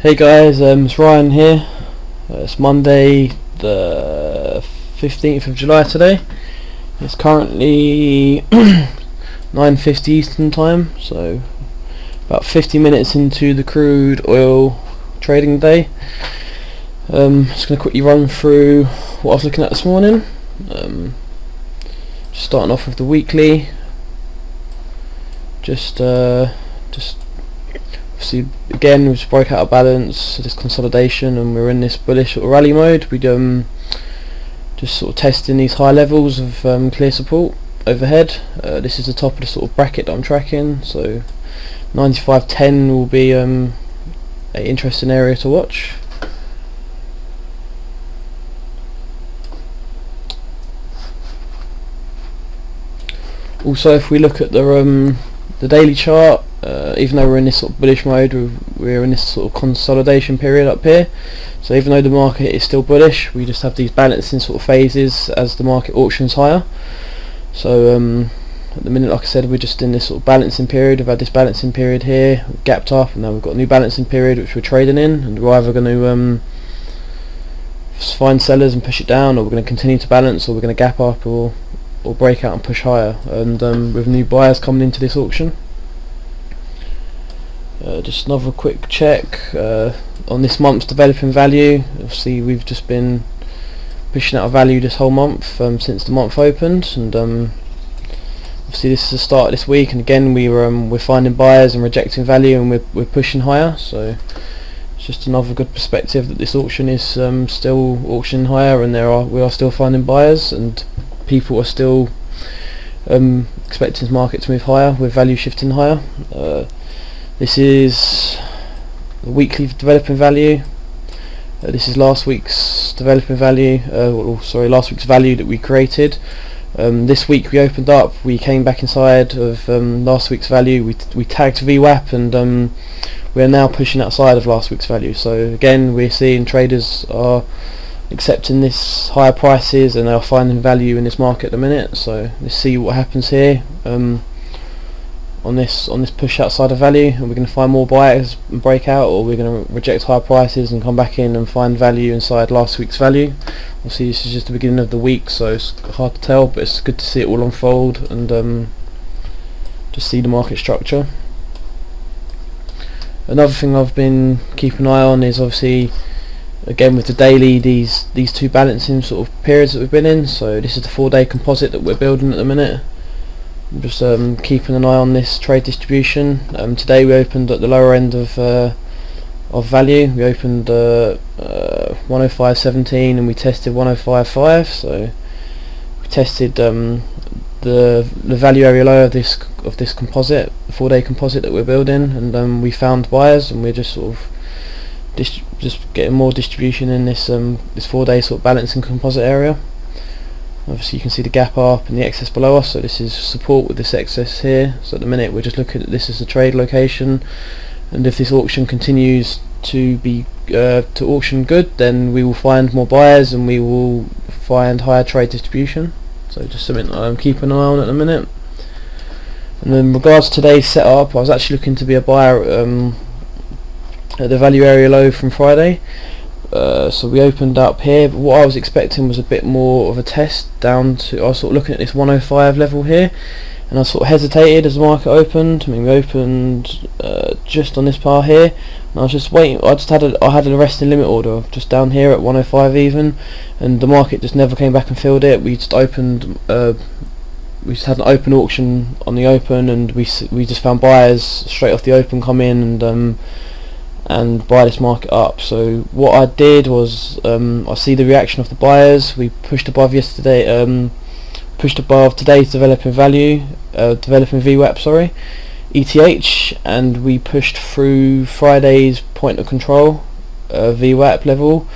Hey guys, it's Ryan here. It's Monday the 15th of July today. It's currently 9:50 Eastern time, so about 50 minutes into the crude oil trading day. Just going to quickly run through what I was looking at this morning. Just starting off with the weekly. Just obviously again we just broke out of balance, so this consolidation, and we're in this bullish sort of rally mode. We just sort of testing these high levels of clear support overhead. This is the top of the sort of bracket that I'm tracking, so 95.10 will be an interesting area to watch. Also, if we look at the daily chart, even though we're in this sort of bullish mode, we're in this sort of consolidation period up here. So even though the market is still bullish, we just have these balancing sort of phases as the market auctions higher. So at the minute, like I said, we're just in this sort of balancing period. We've had this balancing period here, we've gapped up, and now we've got a new balancing period which we're trading in, and we're either going to find sellers and push it down, or we're going to continue to balance, or we're going to gap up, or break out and push higher. And with new buyers coming into this auction. Just another quick check on this month's developing value. Obviously we've just been pushing out a value this whole month since the month opened, and obviously this is the start of this week, and again we're finding buyers and rejecting value, and we're pushing higher. So it's just another good perspective that this auction is still auctioning higher, and we are still finding buyers, and people are still expecting the market to move higher with value shifting higher. This is the weekly developing value. This is last week's developing value, last week's value that we created. This week we opened up, we came back inside of last week's value, we tagged Vwap, and we are now pushing outside of last week's value. So again, we're seeing traders are accepting this higher prices, and they are finding value in this market at the minute. So let's see what happens here on this push outside of value. Are we going to find more buyers and break out, or we're going to reject higher prices and come back in and find value inside last week's value? Obviously this is just the beginning of the week, so it's hard to tell, but it's good to see it all unfold and just see the market structure. Another thing I've been keeping an eye on is obviously again with the daily, these two balancing sort of periods that we've been in. So this is the 4-day composite that we're building at the minute. I'm just keeping an eye on this trade distribution. Today we opened at the lower end of value. We opened 105.17 and we tested 105.5. So we tested the value area low of this composite, the 4-day composite that we're building, and we found buyers, and we're just sort of just getting more distribution in this 4-day sort of balancing composite area. Obviously you can see the gap up and the excess below us, so this is support with this excess here. So at the minute we're just looking at this as a trade location, and if this auction continues to be to auction good, then we will find more buyers and we will find higher trade distribution. So just something that I'm keeping an eye on at the minute. And in regards to today's setup, I was actually looking to be a buyer at the value area low from Friday. So we opened up here, but what I was expecting was a bit more of a test down to, I was sort of looking at this 105 level here, and I sort of hesitated as the market opened. I mean, we opened just on this par here, and I was just waiting. I had a resting limit order just down here at 105 even, and the market just never came back and filled it. We just opened we just had an open auction on the open, and we just found buyers straight off the open come in and buy this market up. So what I did was I see the reaction of the buyers. We pushed above yesterday, pushed above today's developing value, developing Vwap, sorry, ETH, and we pushed through Friday's point of control, Vwap level,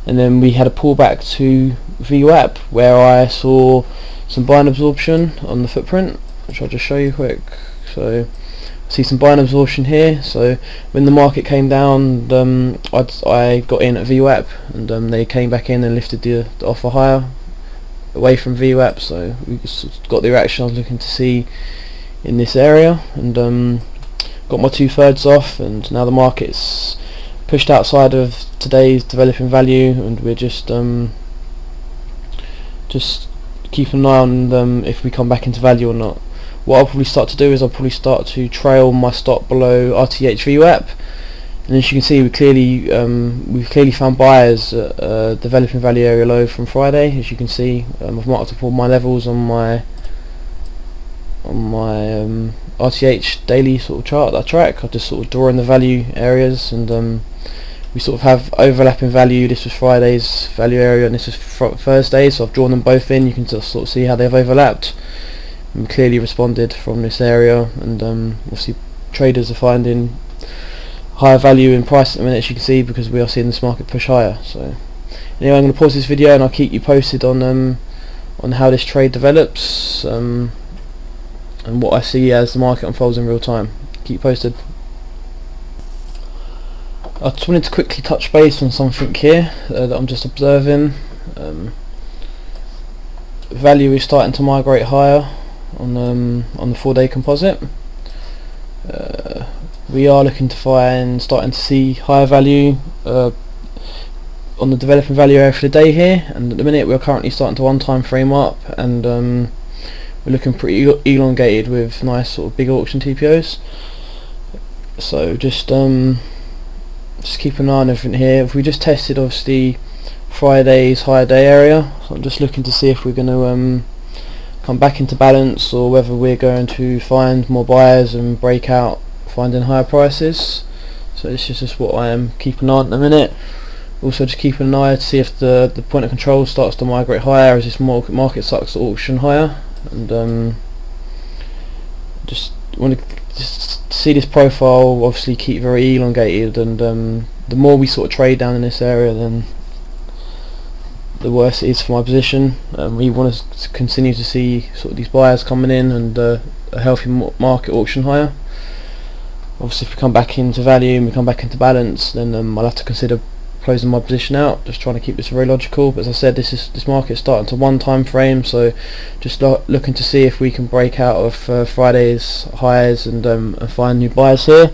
and then we had a pullback to Vwap where I saw some buying absorption on the footprint, which I'll just show you quick. So see some buying absorption here. So when the market came down, I got in at Vwap, and they came back in and lifted the offer higher away from Vwap. So we just got the reaction I was looking to see in this area, and got my 2/3 off, and now the market's pushed outside of today's developing value, and we're just keeping an eye on them if we come back into value or not. What I'll probably start to do is I'll probably start to trail my stop below RTH VWAP, and as you can see, we've clearly found buyers at developing value area low from Friday. As you can see, I've marked up all my levels on my RTH daily sort of chart that I track. I just sort of draw in the value areas, and we sort of have overlapping value. This was Friday's value area and this was Thursday, so I've drawn them both in. You can just sort of see how they've overlapped and clearly responded from this area, and obviously traders are finding higher value in price at the minute, as you can see, because we are seeing this market push higher. So anyway, I'm going to pause this video and I'll keep you posted on how this trade develops, and what I see as the market unfolds in real time. Keep you posted. I just wanted to quickly touch base on something here that I'm just observing. Value is starting to migrate higher on the 4-day composite. We are looking to starting to see higher value on the developing value area for the day here, and at the minute we're currently starting to 1 time frame up, and we're looking pretty elongated with nice sort of big auction TPOs. So just keep an eye on everything here. If we just tested obviously Friday's higher day area, so I'm just looking to see if we're going to come back into balance, or whether we're going to find more buyers and break out finding higher prices. So this is just what I am keeping an eye on at the minute. Also just keeping an eye to see if the point of control starts to migrate higher as this market starts to auction higher, and just want to see this profile obviously keep very elongated, and the more we sort of trade down in this area, then the worse it is for my position. We want to continue to see sort of these buyers coming in and a healthy market auction higher. Obviously if we come back into value and we come back into balance, then I'll have to consider closing my position out. Just trying to keep this very logical, but as I said, this market is starting to 1 time frame, so just looking to see if we can break out of Friday's highs and find new buyers here.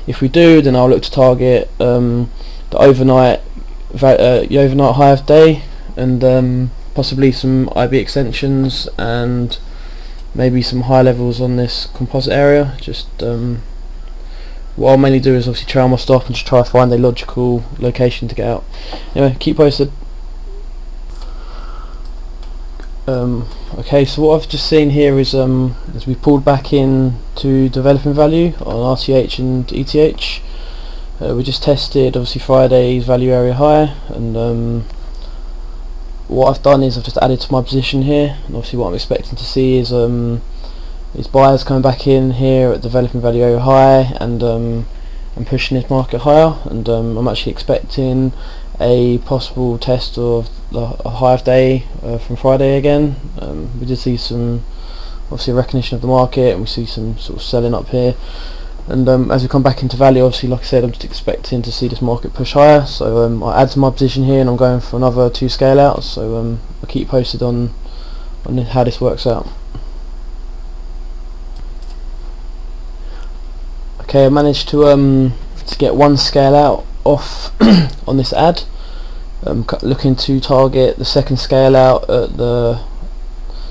If we do, then I'll look to target the overnight high of day, and possibly some IB extensions and maybe some high levels on this composite area. Just what I'll mainly do is obviously trail my stop and just try to find a logical location to get out. Anyway, keep posted. Okay, so what I've just seen here is as we pulled back in to developing value on RTH and ETH, we just tested obviously Friday's value area high, and what I've done is I've just added to my position here, and obviously what I'm expecting to see is buyers coming back in here at developing value area high, and pushing this market higher, and I'm actually expecting a possible test of the high of day from Friday again. We did see some obviously recognition of the market, and we see some sort of selling up here, and as we come back into value, obviously like I said, I'm just expecting to see this market push higher, so I add to my position here and I'm going for another 2 scale outs, so I'll keep posted on how this works out. Okay, I managed to get 1 scale out off on this ad. Looking to target the 2nd scale out at the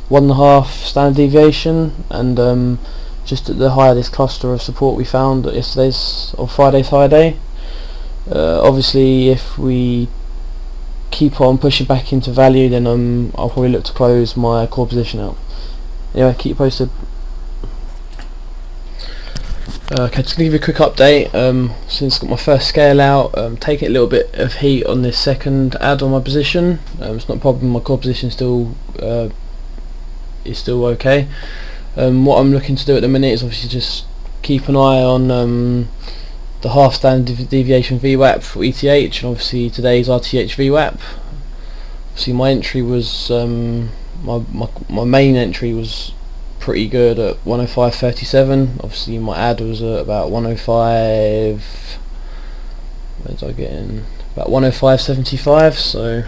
1.5 standard deviation, and just at the high of this cluster of support we found at yesterday's or Friday's high day. Obviously if we keep on pushing back into value, then I'll probably look to close my core position out. Anyway, keep posted. Okay, just going to give you a quick update. Since I got my first scale out, taking a little bit of heat on this 2nd ad on my position. It's not a problem, my core position still is still okay. What I'm looking to do at the minute is obviously just keep an eye on the half standard deviation Vwap for ETH, and obviously today's RTH Vwap. Obviously my entry was my main entry was pretty good at 105.37. Obviously my ad was at about 105. Where did I get in? About 105.75. So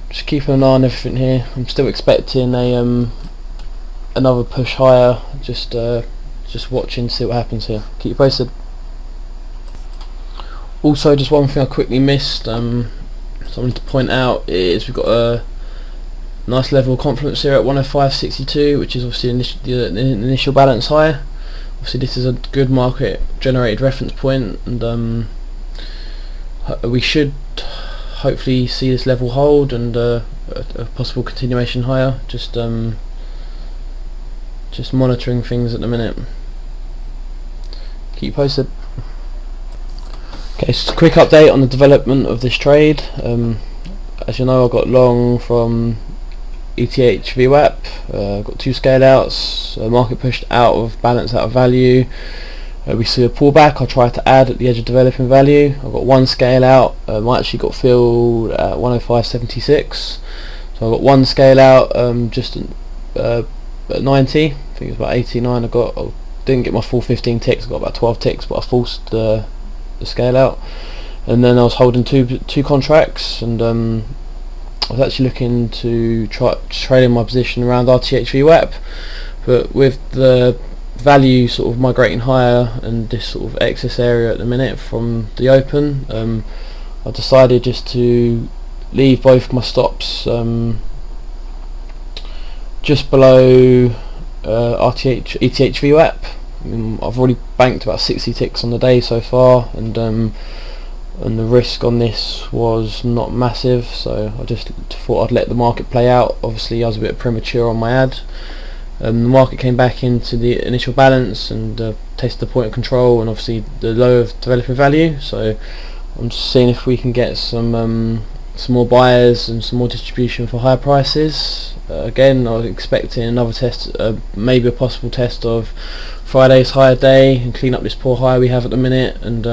just keeping an eye on everything here. I'm still expecting a another push higher. Just watching to see what happens here. Keep you posted. Also, just one thing I quickly missed, something to point out is we've got a nice level of confidence here at 105.62, which is obviously the initial balance high. Obviously this is a good market generated reference point, and we should hopefully see this level hold and a possible continuation higher. Just monitoring things at the minute. Keep posted. Okay, so a quick update on the development of this trade. As you know, I got long from ETH Vwap, got 2 scale outs, market pushed out of balance, out of value. We see a pullback. I tried to add at the edge of developing value. I've got 1 scale out. I actually got filled at 105.76, so I got 1 scale out just at 90. I think it was about 89. I didn't get my full 15 ticks. I got about 12 ticks, but I forced the scale out, and then I was holding two contracts, and I was actually looking to try trading my position around RTH Vwap, but with the value sort of migrating higher and this sort of excess area at the minute from the open, I decided just to leave both my stops just below ETH Vwap. I've already banked about 60 ticks on the day so far, and the risk on this was not massive, so I just thought I'd let the market play out. Obviously I was a bit premature on my ad. The market came back into the initial balance and tested the point of control and obviously the low of developing value, so I'm just seeing if we can get some more buyers and some more distribution for higher prices. Again, I was expecting another test, maybe a possible test of Friday's higher day and clean up this poor high we have at the minute, and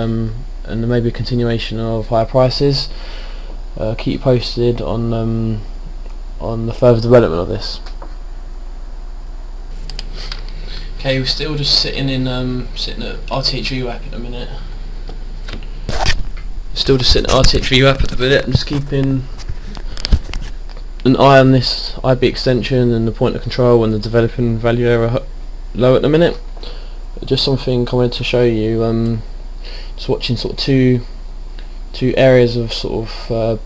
maybe a continuation of higher prices. Keep you posted on the further development of this. Okay, we're still just sitting at RTH Vwap at the minute. Still just sitting at RTH Vwap at the minute. I'm just keeping an eye on this IB extension and the point of control and the developing value area low at the minute. Just something I wanted to show you. Just watching sort of two areas of sort of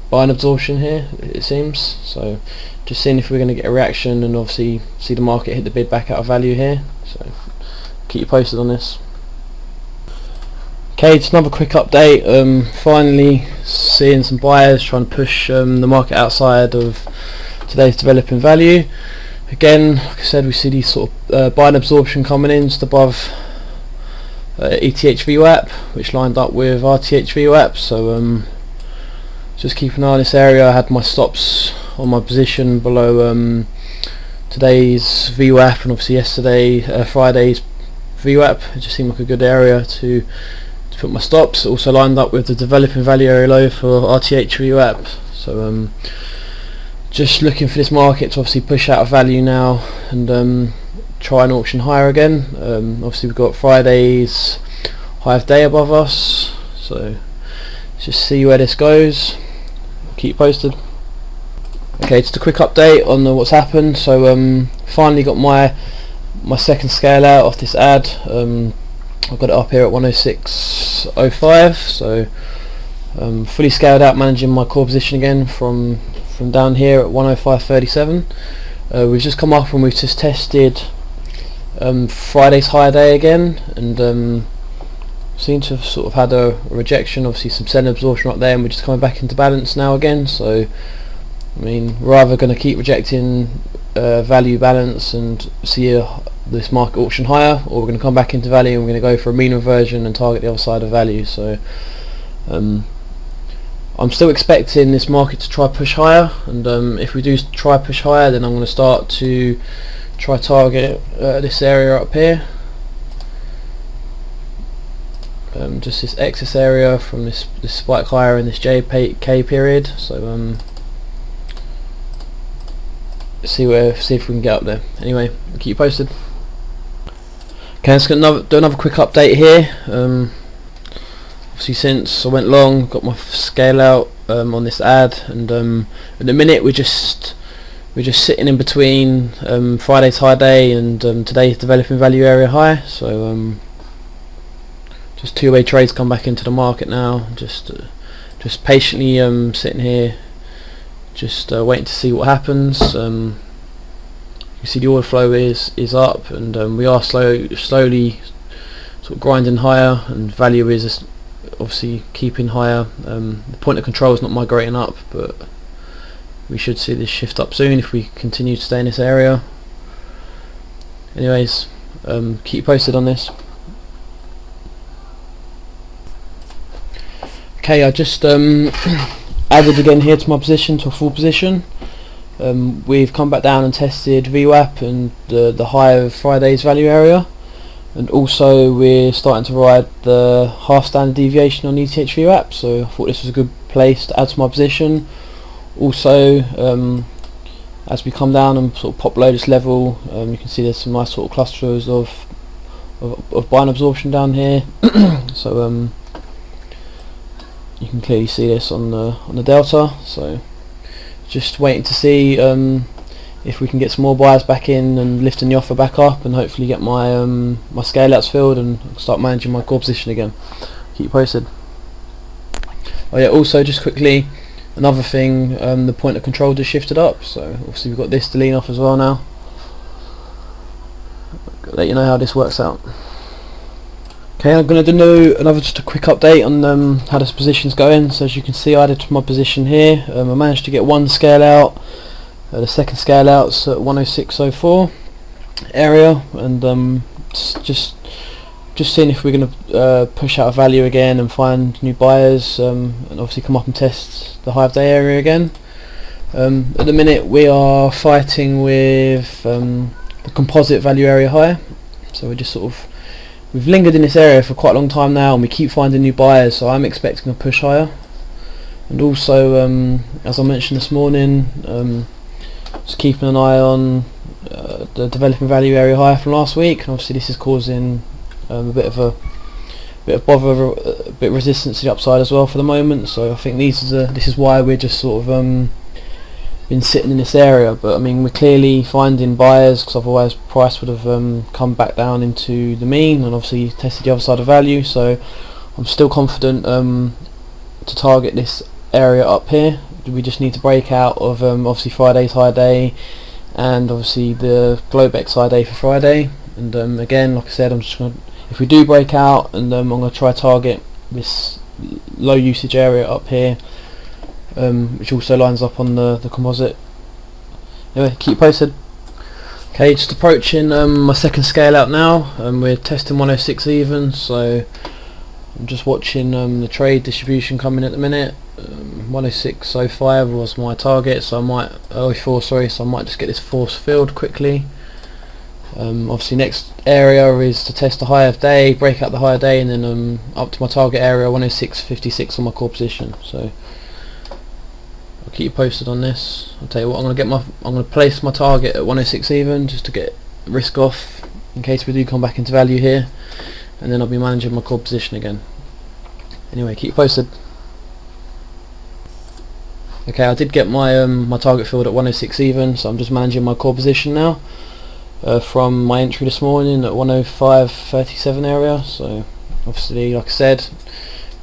buying absorption here, it seems. So just seeing if we're going to get a reaction and obviously see the market hit the bid back out of value here. So keep you posted on this. Okay, just another quick update. Finally seeing some buyers trying to push the market outside of today's developing value. Again, like I said, we see these sort of buying absorption coming in just above ETH Vwap, which lined up with RTH Vwap. So just keep an eye on this area. I had my stops on my position below today's Vwap and obviously Friday's Vwap. It just seemed like a good area to put my stops. Also lined up with the developing value area low for RTH Vwap. So just looking for this market to obviously push out of value now and try and auction higher again. Obviously we've got Friday's high of day above us, so let's just see where this goes. Keep posted. Okay, just a quick update on what's happened. So finally got my second scale out off this ad. I've got it up here at 106.05, so fully scaled out, managing my core position again from down here at 105.37. We've just come up and we've just tested Friday's high day again, and seem to have sort of had a rejection, obviously some selling absorption right there, and we're just coming back into balance now again. So I mean, we're either going to keep rejecting value balance and see this market auction higher, or we're going to come back into value and we're going to go for a mean reversion and target the other side of value. So I'm still expecting this market to try push higher, and if we do try push higher, then I'm going to start to try target this area up here, just this excess area from this spike higher in this JK period. So see if we can get up there. Anyway, keep you posted. Okay, let's do another quick update here. Obviously since I went long, got my scale out on this ad, and at the minute we're just sitting in between Friday's high day and today's developing value area high. So just two-way trades come back into the market now. Just patiently sitting here, just waiting to see what happens. You see the order flow is up, and we are slowly sort of grinding higher, and value is obviously keeping higher. The point of control is not migrating up, but we should see this shift up soon if we continue to stay in this area. Anyways, keep you posted on this. Okay, I just added again here to my position, to a full position. We've come back down and tested Vwap and the high of Friday's value area, and also we're starting to ride the half standard deviation on ETH Vwap, so I thought this was a good place to add to my position. Also, as we come down and sort of pop below this level, you can see there's some nice sort of clusters of buying absorption down here. So you can clearly see this on the delta. So just waiting to see if we can get some more buyers back in and lifting the offer back up, and hopefully get my my scale outs filled and start managing my core position again. Keep you posted. Oh yeah, also just quickly, another thing, the point of control just shifted up, so obviously we've got this to lean off as well now. I'll let you know how this works out. Okay, I'm going to do just a quick update on how this position's going. So as you can see, I added to my position here. I managed to get one scale out. The second scale out's at 106.04 area, and just seeing if we're going to push out a value again and find new buyers, and obviously come up and test the high of day area again. At the minute we are fighting with the composite value area high, so we're just we've lingered in this area for quite a long time now, and we keep finding new buyers, so I'm expecting a push higher. And also, as I mentioned this morning, just keeping an eye on the developing value area higher from last week, and obviously this is causing a bit of bother, a bit of resistance to the upside as well for the moment. So I think this is why we're just sort of been sitting in this area. But I mean, we're clearly finding buyers, because otherwise price would have come back down into the mean and obviously tested the other side of value. So I'm still confident to target this area up here. We just need to break out of obviously Friday's high day, and obviously the Globex high day for Friday. And again, like I said, I'm just going to, if we do break out, and I'm going to try target this low usage area up here, which also lines up on the composite. Anyway, keep posted. Okay, just approaching my second scale out now. We're testing 106 even, so I'm just watching the trade distribution coming at the minute. 106.05 was my target, so I might 04, sorry, so I might just get this force filled quickly. Obviously next area is to test the high of day, break out the higher day, and then up to my target area 106.56 on my core position. So I'll keep you posted on this. I'll tell you what, I'm going to place my target at 106 even, just to get risk off in case we do come back into value here, and then I'll be managing my core position again. Anyway, keep you posted. Okay, I did get my my target filled at 106 even, so I'm just managing my core position now. From my entry this morning at 105.37 area, so obviously, like I said,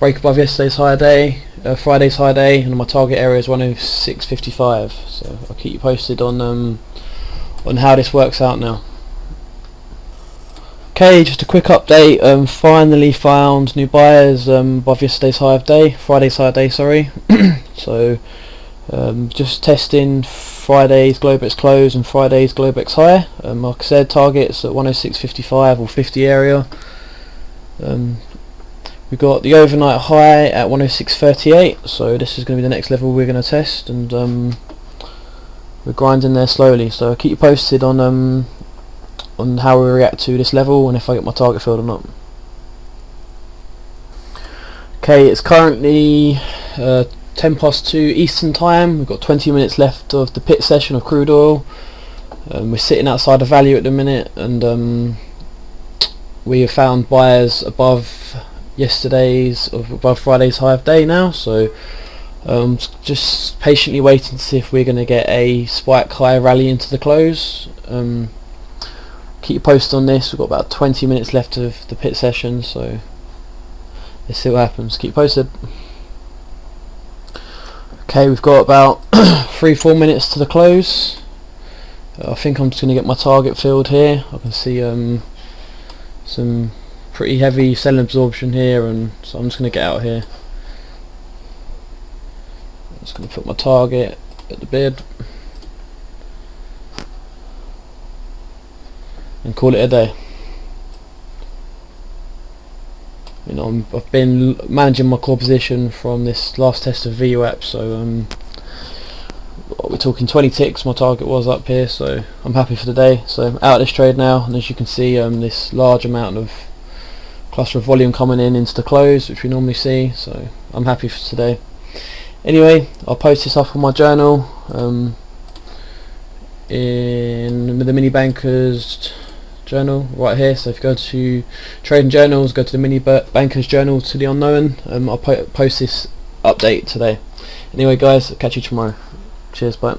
break above yesterday's high day, Friday's high day, and my target area is 106.55. So I'll keep you posted on how this works out now. Okay, just a quick update. Finally found new buyers above yesterday's high of day, Friday's high day, sorry. So just testing Friday's Globex close and Friday's Globex high. Like I said, targets at 106.55 or 50 area. We've got the overnight high at 106.38, so this is going to be the next level we're going to test, and we're grinding there slowly. So I'll keep you posted on how we react to this level and if I get my target filled or not. Okay, it's currently 10 past 2 Eastern time. We've got 20 minutes left of the pit session of crude oil. We're sitting outside of value at the minute, and we have found buyers above above Friday's high of day now. So just patiently waiting to see if we're going to get a spike high rally into the close. Keep you posted on this. We've got about 20 minutes left of the pit session, so let's see what happens. Keep posted. Okay, we've got about 3-4 minutes to the close. I think I'm just going to get my target filled here. I can see some pretty heavy selling absorption here, and so I'm just going to get out here. I'm just going to put my target at the bid and call it a day. You know, I've been managing my core position from this last test of Vwap, so we're talking 20 ticks. My target was up here, so I'm happy for the day. So I'm out of this trade now, and as you can see, this large amount of cluster of volume coming in into the close, which we normally see. So I'm happy for today. Anyway, I'll post this up on my journal in the mini bankers journal right here. So if you go to trading journals, go to the mini bankers journal to the unknown. I'll post this update today. Anyway guys, I'll catch you tomorrow. Cheers, bye.